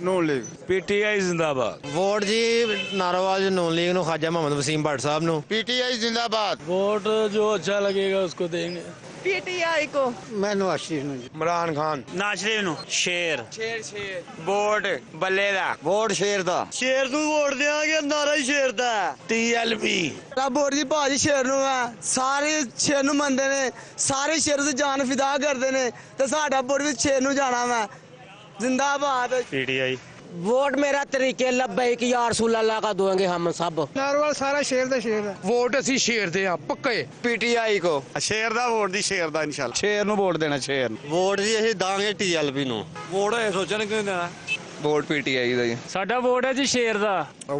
ਨੂਨ league. PTI जिंदाबाद। Vote जी नारोवाल नून league नु ख्वाजा मोहम्मद वसीम भट्ट साहब नु। पीटीआई जिंदाबाद। वोट जो अच्छा लगेगा उसको देंगे। पीटीआई को। मैनू आशीष नु। इमरान खान। नाशरीफ नु। शेर वोट बल्ले दा। वोट शेर दा। शेर ਨੂੰ ਵੋਟ ਦੇਾਂਗੇ ਨਾਰਾ ਹੀ ਸ਼ੇਰ ਦਾ TLP। ਵੋਟ ਜੀ ਭਾਜੀ ਸ਼ੇਰ ਨੂੰ ਆ ਸਾਰੇ ਸ਼ੇਰ ਨੂੰ ਮੰਨਦੇ ਨੇ ਸਾਰੇ ਸ਼ੇਰ ਦੀ ਜਾਨ ਫਿਦਾ ਕਰਦੇ ਨੇ ਤੇ ਸਾਡਾ ਵੋਟ ਵੀ ਸ਼ੇਰ ਨੂੰ ਜਾਣਾ ਵਾ जिंदाबाद। PTI। वोट मेरा तरीके लब्बैक या रसूल अल्लाह का दोगे हम सब। ਨਾਰਵਾਲ ਸਾਰਾ ਸ਼ੇਰ ਦਾ ਸ਼ੇਰ ਹੈ। ਵੋਟ ਅਸੀਂ ਸ਼ੇਰ ਦੇ ਆ ਪੱਕੇ। पीटीआई को। ਸ਼ੇਰ ਦਾ ਵੋਟ ਦੀ ਸ਼ੇਰ ਦਾ ਇਨਸ਼ਾਅੱਲਾ। ਸ਼ੇਰ ਨੂੰ ਵੋਟ ਦੇਣਾ ਸ਼ੇਰ ਨੂੰ। वोट जी ਅਸੀਂ ਦਾਂਗੇ TLP ਨੂੰ। ਵੋਟ ਹੋਏ ਸੋਚਣ ਕਿਉਂ ਦੇਣਾ। ਵੋਟ ਪੀਟੀਆਈ ਦਾ ਜੀ। साडा वोट है जी शेर दा।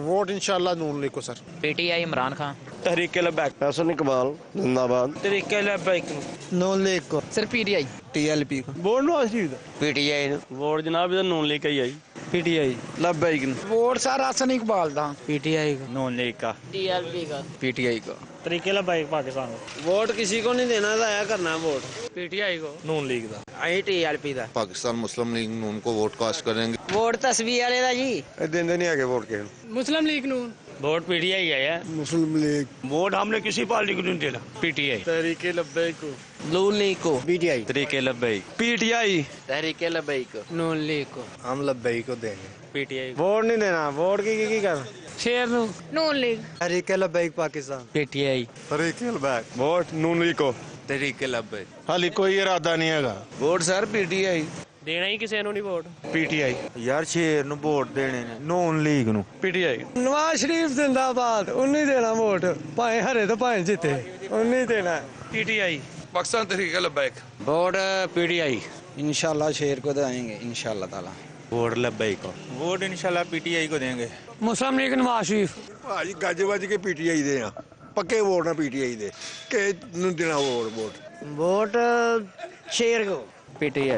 वोट इंशाल्लाह नून लीग को सर। PTI इमरान खान। तहरीके लबैक। हसन इकबाल जिंदाबाद। तरीके लबैक। ਨੂਨ ਲੀਗ ਕੋ। Sir PTI। TLP ਕੋ। ਵੋਟ ਨੂੰ ਆਸ਼ੀਰ ਦਾ। PTI ਨੂੰ। ਵੋਟ ਜਨਾਬ ਇਹਦਾ ਨੂਨ ਲੀਗ ਹੀ ਆਈ। PTI। लबैक। ਵੋਟ ਸਾਰਾ ਹਸਨ ਇਕਬਾਲ ਦਾ। PTI का। ਨੂਨ ਲੀਗ का। TLP का। PTI को। तरीके लबैक पाकिस्तान। वोट किसी को नहीं देना था करना वोट। PTI को। ਨੂਨ ਲੀਗ ਦਾ। TLP का। पाकिस्तान मुस्लिम लीग नून को वोट कास्ट करेंगे। वोट तस्वीर वाले दा जी। ਇਹ ਦਿੰਦੇ ਨਹੀਂ ਹੈਗੇ ਵੋਟ ਕਿਸੇ ਨੂੰ। मुस्लिम लीग नून। वोट PTI है यार। ਮੁਸਲਿਮ ਲੀਗ। वोट हमने किसी पार्टी को नहीं देना। PTI। तहरीके लबैक को। नून लीग को। PTI। तरीके लबैक। PTI। तहरीके लबैक। नून लीग को। हम लब्बई को देंगे। PTI। वोट नहीं देना वोट की कर। शेर नू। नून लीग। ਤਰੀਕੇ ਲਬੈਕ ਪਾਕਿस्तान। PTI। ਤਰੀਕੇ ਲਬੈਕ। ਵੋਟ ਨੂਨ ਲੀਗ ਕੋ। तरीके लब्बई। ਹਾਲੀ ਕੋਈ ਇਰਾਦਾ ਨਹੀਂ ਹੈਗਾ। Vote sir PTI। देना ही किसी नहीं वोट। PTI। ਯਾਰ ਸ਼ੇਰ ਨੂੰ ਵੋਟ ਦੇਣੇ ਨੇ ਨੂਨ ਲੀਗ ਨੂੰ। PTI। ਨਵਾਜ਼ ਸ਼ਰੀਫ ਜਿੰਦਾਬਾਦ। ਉਹਨੇ ਦੇਣਾ ਵੋਟ ਭਾਵੇਂ ਹਰੇ ਤੇ ਭਾਵੇਂ ਜਿੱਤੇ ਉਹਨੇ ਦੇਣਾ। PTI। Pakistan Tehreek Labbaik. Vote PTI। इंशाल्लाह शेर को देंगे इंशाल्लाह ताला। वोट लबैक को। वोट इंशाल्लाह PTI को देंगे। मुस्लिम लीग नवाज शरीफ। ਭਾਜੀ ਗੱਜ ਵੱਜ ਕੇ ਪੀਟੀਆਈ ਦੇ ਆ ਪੱਕੇ ਵੋਟ ਨਾ ਪੀਟੀਆਈ ਦੇ ਕਿ ਨੂੰ ਦੇਣਾ ਵੋਟ। वोट शेर को। PTI।